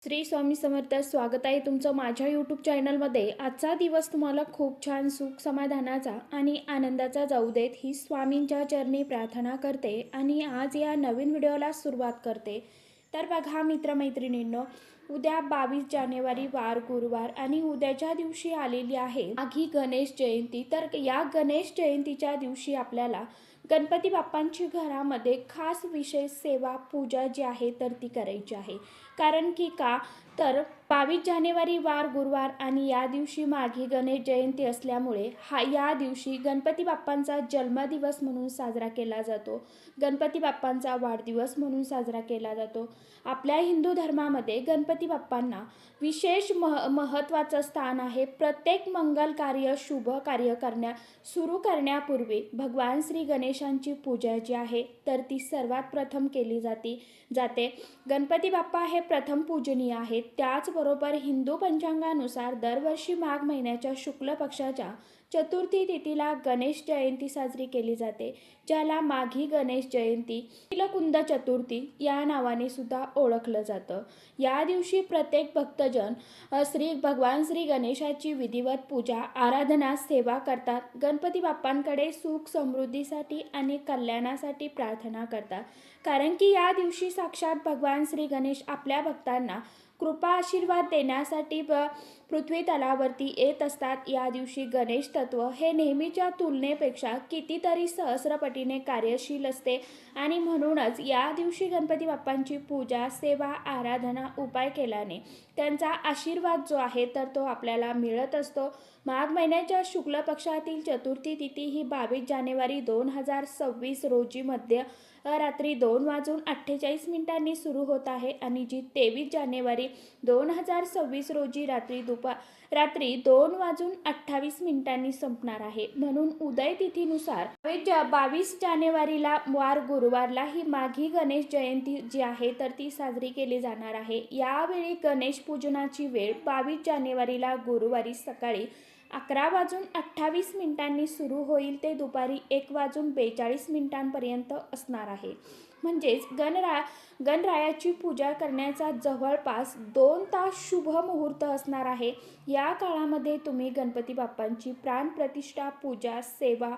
श्री स्वामी समर्थ. स्वागत आहे तुमचं माझ्या यूट्यूब चॅनलमध्ये. आजचा दिवस तुम्हाला खूप छान सुख समाधानाचा आणि आनंदाचा जाऊ देत ही स्वामींच्या चरणी प्रार्थना करते आणि आज या नवीन व्हिडिओला सुरुवात करते. तर बघा मित्रमैत्रिणींनो, उद्या 22 जानेवारी वार गुरुवार आणि उद्याच्या दिवशी आलेली आहे आगी गणेश जयंती. तर या गणेश जयंतीच्या दिवशी आपल्याला गणपती बाप्पांची घरामध्ये खास विशेष सेवा पूजा जी आहे तर ती करायची आहे. कारण की का तर 22 जानेवारी वार गुरुवार आणि या दिवशी माघी गणेश जयंती असल्यामुळे या दिवशी गणपती बाप्पांचा जन्मदिवस म्हणून साजरा केला जातो. गणपती बाप्पांचा वाढदिवस म्हणून साजरा केला जातो. आपल्या हिंदू धर्मामध्ये गणपती बाप्पांना विशेष महत्त्वाचं स्थान आहे. प्रत्येक मंगल कार्य शुभ कार्य सुरू करण्यापूर्वी भगवान श्री गणेशांची पूजा जी आहे तर ती सर्वात प्रथम केली जाते. गणपती बाप्पा हे प्रथम पूजनीय आहेत. त्याचबरोबर हिंदू पंचांगानुसार दरवर्षी माघ महिन्याच्या शुक्ल पक्षाच्या चतुर्थी तिथीला गणेश जयंती साजरी केली जाते, ज्याला माघी गणेश जयंती, तिलकुंद चतुर्थी या नावाने सुद्धा ओळखलं जातं. या दिवशी प्रत्येक भक्तजन भगवान श्री गणेशाची विधिवत पूजा आराधना सेवा करतात. गणपती बाप्पांकडे सुख समृद्धीसाठी आणि कल्याणासाठी प्रार्थना करतात. कारण की या दिवशी साक्षात भगवान श्री गणेश आपल्या भक्तांना कृपा आशीर्वाद देण्यासाठी पृथ्वी तलावरती येत असतात. या दिवशी गणेश तत्व हे नेहमीच्या तुलनेपेक्षा कितीतरी सहस्रपटीने कार्यशील असते आणि म्हणूनच या दिवशी गणपती बाप्पांची पूजा सेवा आराधना उपाय केल्याने त्यांचा आशीर्वाद जो आहे तर तो आपल्याला मिळत असतो. माघ महिन्याच्या शुक्ल पक्षातील चतुर्थी तिथी ही 22 जानेवारी 2026 रोजी रात्री 2:48 सुरू होत आहे आणि जी 23 जानेवारी 2026 रोजी रात्री 2:28 संपणार आहे. म्हणून उदय तिथीनुसार 22 जानेवारीला वार गुरुवारला ही माघी गणेश जयंती जी आहे तर ती साजरी केली जाणार आहे. यावेळी गणेश पूजनाची वेळ 22 जानेवारीला गुरुवारी सकाळी 11:28 सुरू होईल ते दुपारी 1:42 असणार आहे. म्हणजेच गणरायाची पूजा करण्याचा जवळपास 2 तास शुभ मुहूर्त असणार आहे. या काळामध्ये तुम्ही गणपती बाप्पांची प्राणप्रतिष्ठा पूजा सेवा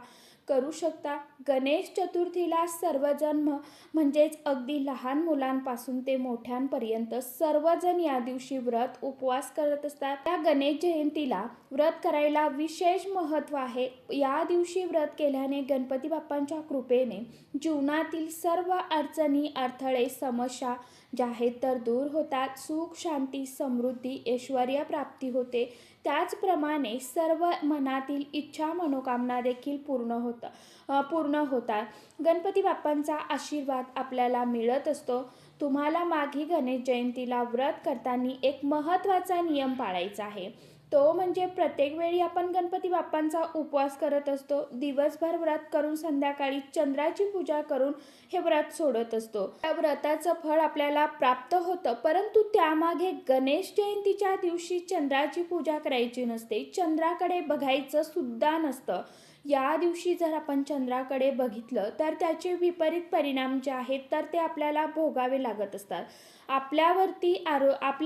करू शकता. गणेश चतुर्थीला सर्वजण म्हणजेच अगदी लहान मुलांपासून ते मोठ्यांपर्यंत सर्वजण या दिवशी व्रत उपवास करत असतात. त्या गणेश जयंतीला व्रत करायला विशेष महत्त्व आहे. या दिवशी व्रत केल्याने गणपती बाप्पांच्या कृपेने जीवनातील सर्व अडचणी अडथळे समस्या ज्या आहेत तर दूर होतात. सुख शांती समृद्धी ऐश्वर्य प्राप्ती होते. त्याचप्रमाणे सर्व मनातील इच्छा मनोकामना देखील पूर्ण होतात. गणपती बाप्पांचा आशीर्वाद आपल्याला मिळत असतो. तुम्हाला माघी गणेश जयंतीला व्रत करताना एक महत्त्वाचा नियम पाळायचा आहे. तो म्हणजे प्रत्येक वेळी आपण गणपती बाप्पांचा उपवास करत असतो. दिवसभर व्रत करून संध्याकाळी चंद्राची पूजा करून हे व्रत सोडत असतो. त्या व्रताचं फळ आपल्याला प्राप्त होतं, परंतु त्यामागे गणेश जयंतीच्या दिवशी चंद्राची पूजा करायची नसते. चंद्राकडे बघायचं सुद्धा नसतं. या दिवशी जर आपण चंद्राकडे बघितलं तर त्याचे विपरीत परिणाम जे आहेत तर ते आपल्याला भोगावे लागत असतात. आपल्या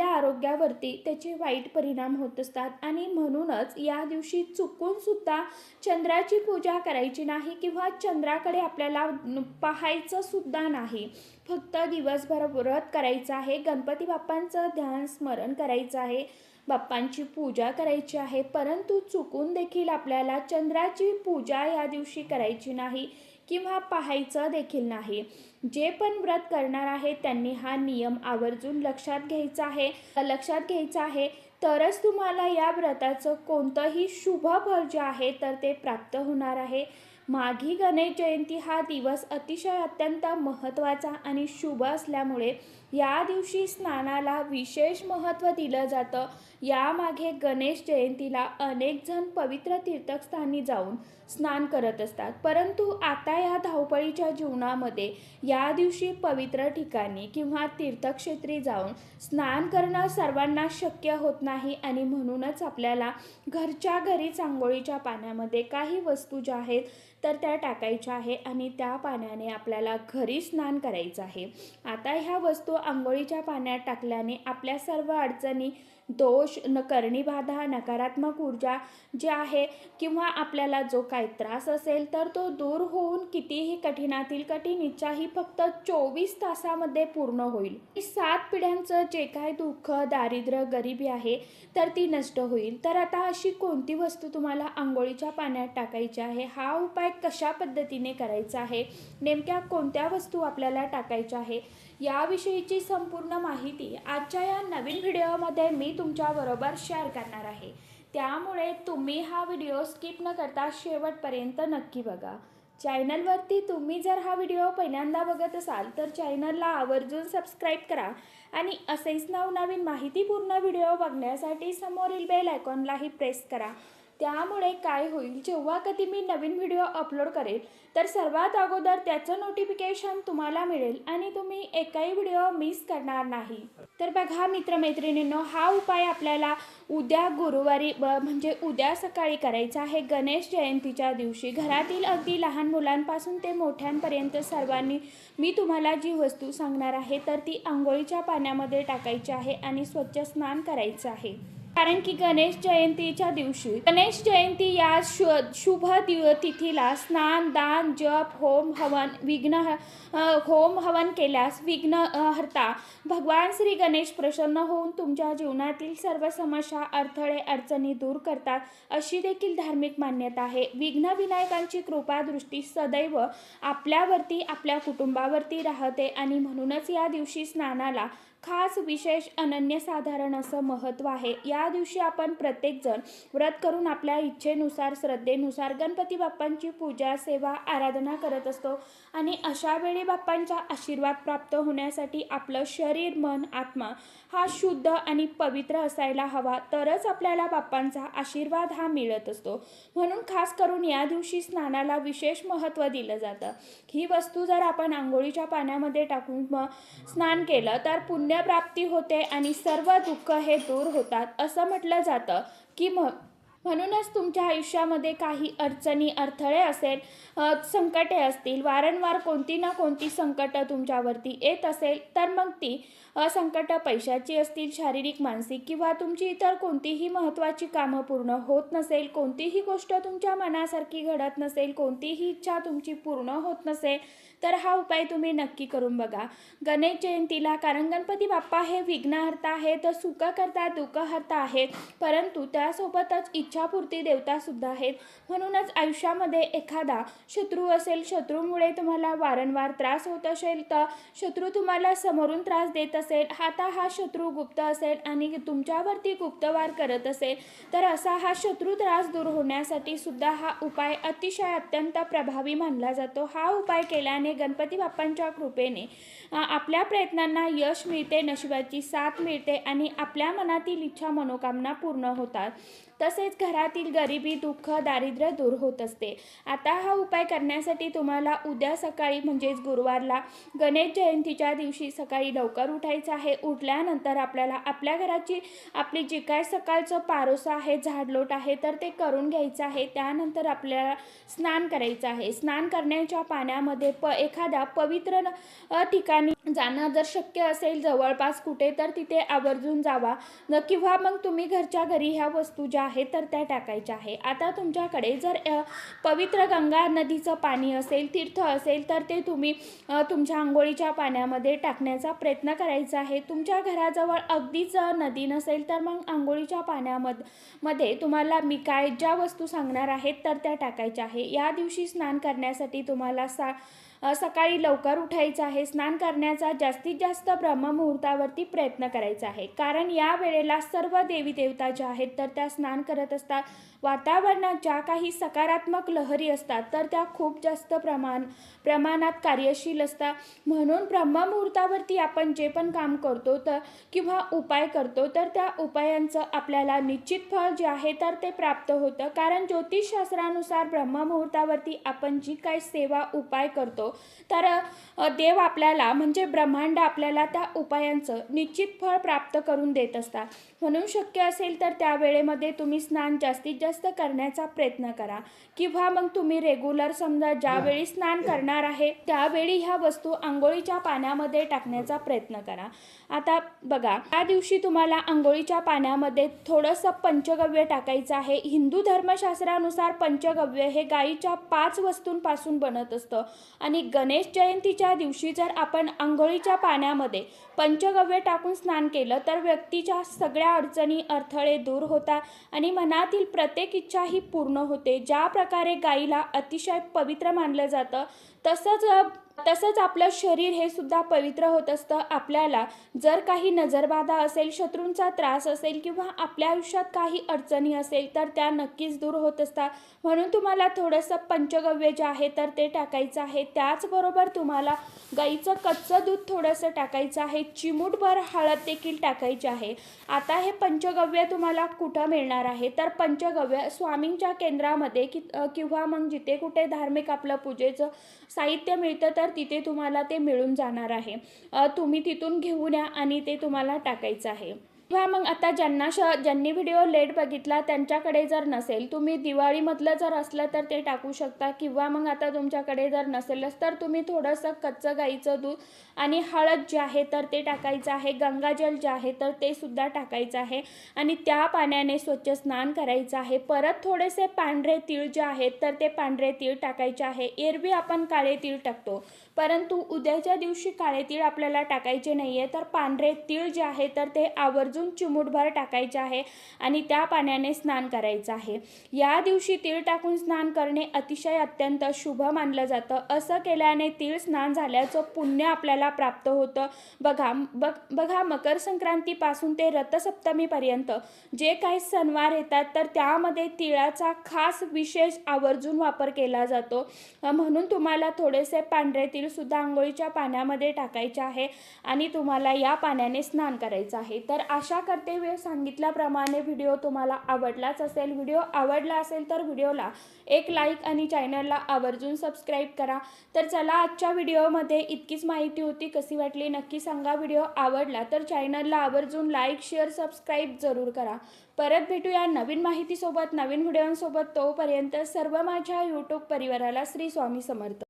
आरोग्यावरती त्याचे वाईट परिणाम होत असतात आणि म्हणूनच या दिवशी चुकून सुद्धा चंद्राची पूजा करायची नाही किंवा चंद्राकडे आपल्याला पाहायचं सुद्धा नाही. फक्त दिवसभर व्रत करायचं आहे. गणपती बाप्पांचं ध्यान स्मरण करायचं आहे. बाप्पांची पूजा करायची आहे, परंतु चुकून देखील आपल्याला चंद्राची पूजा या दिवशी करायची नाही किंवा पाहायचं देखील नाही. जे पण व्रत करणार आहे त्यांनी हा नियम आवर्जून लक्षात घ्यायचा आहे. तरच तुम्हाला या व्रताचं कोणतंही शुभ फळ जे आहे तर ते प्राप्त होणार आहे. माघी गणेश जयंती हा दिवस अतिशय अत्यंत महत्त्वाचा आणि शुभ असल्यामुळे या दिवशी स्नानाला विशेष महत्त्व दिलं जातं. यामागे गणेश जयंतीला अनेक जण पवित्र तीर्थस्थानी जाऊन स्नान करत असतात, परंतु आता या धावपळीच्या जीवनामध्ये या दिवशी पवित्र ठिकाणी किंवा तीर्थक्षेत्री जाऊन स्नान करणं सर्वांना शक्य होत नाही आणि म्हणूनच आपल्याला घरच्या घरीच आंघोळीच्या पाण्यामध्ये काही वस्तू ज्या आहेत तर त्या टाकायच्या आहे आणि त्या पाण्याने आपल्याला घरी स्नान करायचं आहे. आता ह्या वस्तू तो आंघोळीच्या पाण्यात टाकल्याने आपल्या सर्व अडचणी, दोष, करणी बाधा, नकारात्मक ऊर्जा जी आहे किंवा आपल्याला जो काही त्रास असेल तर तो दूर होऊन कितीही कठीणातील कठीण इच्छाही फक्त 24 तासामध्ये पूर्ण होईल. 7 पिढ्यांचं जे काही दुःख, दारिद्र्य, गरिबी आहे तर ती नष्ट होईल. तर आता अशी कोणती वस्तू तुम्हाला आंघोळीच्या पाण्यात टाकायची आहे, हा उपाय कशा पद्धतीने करायचा आहे, नेमक्या कोणत्या वस्तू आपल्याला टाकायच्या आहे, याविषयीची संपूर्ण माहिती आजच्या या नवीन व्हिडिओमध्ये मी तुमच्याबरोबर शेअर करणार आहे. त्यामुळे तुम्ही हा व्हिडिओ स्किप न करता शेवटपर्यंत नक्की बघा. चॅनलवरती तुम्ही जर हा व्हिडिओ पहिल्यांदा बघत असाल तर चॅनलला आवर्जून सबस्क्राईब करा आणि असेच नवनवीन माहितीपूर्ण व्हिडिओ बघण्यासाठी समोरील बेल आयकॉनलाही प्रेस करा. त्यामुळे काय होईल, जेव्हा कधी मी नवीन व्हिडिओ अपलोड करेल तर सर्वात अगोदर त्याचं नोटिफिकेशन तुम्हाला मिळेल आणि तुम्ही एकही व्हिडिओ मिस करणार नाही. तर बघा मित्रमैत्रिणींनो, हा उपाय आपल्याला उद्या गुरुवारी म्हणजे उद्या सकाळी करायचा आहे. गणेश जयंतीच्या दिवशी घरातील अगदी लहान मुलांपासून ते मोठ्यांपर्यंत सर्वांनी मी तुम्हाला जी वस्तू सांगणार आहे तर ती आंघोळीच्या पाण्यामध्ये टाकायची आहे आणि स्वच्छ स्नान करायचं आहे. कारण की गणेश जयंतीच्या दिवशी, गणेश जयंती या शुभ तिथीला स्नान, दान, जप, होम हवन केल्यास विघ्न हरता भगवान श्री गणेश प्रसन्न होऊन तुमच्या जीवनातील सर्व समस्या, अडथळे, अडचणी दूर करतात अशी देखील धार्मिक मान्यता आहे. विघ्न विनायकांची कृपा दृष्टी सदैव आपल्यावरती, आपल्या कुटुंबावरती राहते आणि म्हणूनच या दिवशी स्नानाला खास, विशेष, अनन्यसाधारण असं महत्त्व आहे. या दिवशी आपण प्रत्येकजण व्रत करून आपल्या इच्छेनुसार, श्रद्धेनुसार गणपती बाप्पांची पूजा, सेवा, आराधना करत असतो आणि अशा वेळी बाप्पांचा आशीर्वाद प्राप्त होण्यासाठी आपलं शरीर, मन, आत्मा हा शुद्ध आणि पवित्र असायला हवा, तरच आपल्याला बाप्पांचा आशीर्वाद हा मिळत असतो. म्हणून खास करून या दिवशी स्नानाला विशेष महत्त्व दिलं जातं. ही वस्तू जर आपण आंघोळीच्या पाण्यामध्ये टाकून स्नान केलं तर पुण्यप्राप्ती होते आणि सर्व दुःख हे दूर होतात असं म्हटलं जातं की म्हणूनच तुमच्या आयुष्यामध्ये काही अडचणी, अडथळे असेल, संकटे असतील, वारंवार कोणती ना कोणती संकटं तुमच्यावरती येत असेल तर मग ती संकटं पैशाची असतील, शारीरिक, मानसिक किंवा तुमची इतर कोणतीही महत्त्वाची कामं पूर्ण होत नसेल, कोणतीही गोष्ट तुमच्या मनासारखी घडत नसेल, कोणतीही इच्छा तुमची पूर्ण होत नसेल तर हा उपाय तुम्ही नक्की करून बघा गणेश जयंतीला. कारण गणपती बाप्पा हे विघ्नहर्ता आहेत, सुख करता, दुःखहर्ता आहेत, परंतु त्यासोबतच इच्छापूर्ती देवतासुद्धा आहेत. म्हणूनच आयुष्यामध्ये एखादा शत्रू असेल, शत्रूमुळे तुम्हाला वारंवार त्रास होत असेल, तर शत्रू तुम्हाला समोरून त्रास देत असेल, आता हा शत्रू गुप्त असेल आणि तुमच्यावरती गुप्तवार करत असेल तर असा हा शत्रू त्रास दूर होण्यासाठी सुद्धा हा उपाय अतिशय अत्यंत प्रभावी मानला जातो. हा उपाय केल्याने गणपती बाप्पांच्या कृपेने आपल्या प्रयत्नांना यश मिळते, नशिबाची साथ मिळते आणि आपल्या मनातील इच्छा, मनोकामना पूर्ण होतात. तसेच घरातील गरिबी, दुःख, दारिद्र्य दूर होत असते. आता हा उपाय करण्यासाठी तुम्हाला उद्या सकाळी म्हणजेच गुरुवारला गणेश जयंतीच्या दिवशी सकाळी लवकर उठायचं आहे. उठल्यानंतर आपल्याला आपल्या घराची आपली जी काय सकाळचं पारोसं आहे, झाडलोट आहे तर ते करून घ्यायचं आहे. त्यानंतर आपल्याला स्नान करायचं आहे. स्नान करण्याच्या पाण्यामध्ये एखाद्या पवित्र ठिकाणी जाणं जर शक्य असेल जवळपास कुठे तर तिथे आवर्जून जावा किंवा मग तुम्ही घरच्या घरी ह्या वस्तू ज्या आहेत तर त्या टाकायच्या आहे. आता तुमच्याकडे जर पवित्र गंगा नदीचं पाणी असेल, तीर्थ असेल तर ते तुम्ही तुमच्या आंघोळीच्या पाण्यामध्ये टाकण्याचा प्रयत्न करायचा आहे. तुमच्या घराजवळ अगदीच नदी नसेल तर मग आंघोळीच्या पाण्यामध्ये तुम्हाला मी काय ज्या वस्तू सांगणार आहेत तर त्या टाकायच्या आहे. या दिवशी स्नान करण्यासाठी तुम्हाला सकाळी लवकर उठायचं आहे. स्नान करण्याचा जास्तीत जास्त ब्रह्ममुहूर्तावरती प्रयत्न करायचा आहे. कारण या वेळेला सर्व देवी देवता ज्या आहेत तर त्या स्नान करत असतात. वातावरणात ज्या काही सकारात्मक लहरी असतात तर त्या खूप जास्त प्रमाणात कार्यशील असतात. म्हणून ब्रह्ममुहूर्तावरती आपण जे पण काम करतो तर किंवा उपाय करतो तर त्या उपायांचं आपल्याला निश्चित फळ जे आहे तर ते प्राप्त होतं. कारण ज्योतिषशास्त्रानुसार ब्रह्ममुहूर्तावरती आपण जी काही सेवा, उपाय करतो तर देव आपल्याला म्हणजे ब्रह्मांड आपल्याला त्या उपायांचं निश्चित फळ प्राप्त करून देत असतात. म्हणून शक्य असेल तर त्या वेळेमध्ये तुम्ही स्नान जास्तीत जास्त करण्याचा प्रयत्न करा, किंवा मग तुम्ही रेग्युलर समजा ज्यावेळी स्नान करणार आहे त्यावेळी ह्या वस्तू आंघोळीच्या पाण्यामध्ये टाकण्याचा प्रयत्न करा. आता बघा, त्या दिवशी तुम्हाला आंघोळीच्या पाण्यामध्ये थोडंसं पंचगव्य टाकायचं आहे. हिंदू धर्मशास्त्रानुसार पंचगव्य हे गायीच्या 5 वस्तूंपासून बनत असतं आणि गणेश जयंतीच्या दिवशी जर आपण आंघोळीच्या पाण्यामध्ये पंचगव्य टाकून स्नान केलं तर व्यक्तीच्या सगळ्या अडचणी अडथळे दूर होतात आणि मनातील प्रत्येक इच्छा ही पूर्ण होते. ज्या प्रकारे गायीला अतिशय पवित्र मानलं जातं तसंच आपलं शरीर हे सुद्धा पवित्र होत असतं. आपल्याला जर काही नजरबाधा असेल, शत्रूंचा त्रास असेल किंवा आपल्या आयुष्यात काही अडचणी असेल तर त्या नक्कीच दूर होत असतात. म्हणून तुम्हाला थोडंसं पंचगव्य जे आहे तर ते टाकायचं आहे. त्याचबरोबर तुम्हाला गाईचं कच्चं दूध थोडंसं टाकायचं आहे. चिमूटभर हळद देखील टाकायची आहे. आता हे पंचगव्य तुम्हाला कुठं मिळणार आहे तर पंचगव्य स्वामींच्या केंद्रामध्ये किंवा मग जिथे कुठे धार्मिक आपलं पूजेचं साहित्य मिळतं तर तिथे तुम्हाला ते मिळून जाणार आहे. तुम्ही तिथून घेऊन या आणि ते तुम्हाला टाकायचं आहे. किंवा मग आता ज्यांनी व्हिडिओ लेट बघितला त्यांच्याकडे जर नसेल, तुम्ही दिवाळीमधलं जर असलं तर ते टाकू शकता, किंवा मग आता तुमच्याकडे जर नसेलच तर तुम्ही थोडंसं कच्चं गाईचं दूध आणि हळद जे आहे तर ते टाकायचं आहे. गंगाजल जे आहे तर ते सुद्धा टाकायचं आहे आणि त्या पाण्याने स्वच्छ स्नान करायचं आहे. परत थोडेसे पांढरे तीळ जे आहेत तर ते पांढरे तीळ टाकायचे आहे. एरवी आपण काळे तीळ टाकतो, परंतु उद्याच्या दिवशी काळे तीळ आपल्याला टाकायचे नाही आहे, तर पांढरे तीळ जे आहे तर ते आवर्जून चिमूटभर टाकायचे आहे आणि त्या पाण्याने स्नान करायचं आहे. या दिवशी तीळ टाकून स्नान करणे अतिशय अत्यंत शुभ मानलं जातं. असं केल्याने तीळ स्नान झाल्याचं पुण्य आपल्याला प्राप्त होतं. बघा मकर संक्रांतीपासून ते रथसप्तमीपर्यंत जे काही सणवार येतात तर त्यामध्ये तिळाचा खास विशेष आवर्जून वापर केला जातो. म्हणून तुम्हाला थोडेसे पांढरे तीळ सुद्धा आंघोळीच्या पाण्यामध्ये टाकायचे आहे आणि तुम्हाला या पाण्याने स्नान करायचं आहे. तर आशा करते वेळ सांगितल्याप्रमाणे व्हिडिओ तुम्हाला आवडलाच असेल. व्हिडिओ आवडला असेल तर व्हिडिओला एक लाईक आणि चॅनलला आवर्जून सबस्क्राईब करा. तर चला, आजच्या व्हिडिओमध्ये इतकीच माहिती होती. कशी वाटली नक्की सांगा. व्हिडिओ आवडला तर चॅनलला आवर्जून लाईक, शेअर, सबस्क्राईब जरूर करा. परत भेटूया नवीन माहितीसोबत, नवीन व्हिडिओंसोबत. तोपर्यंत सर्व माझ्या यूट्यूब परिवाराला श्री स्वामी समर्थ.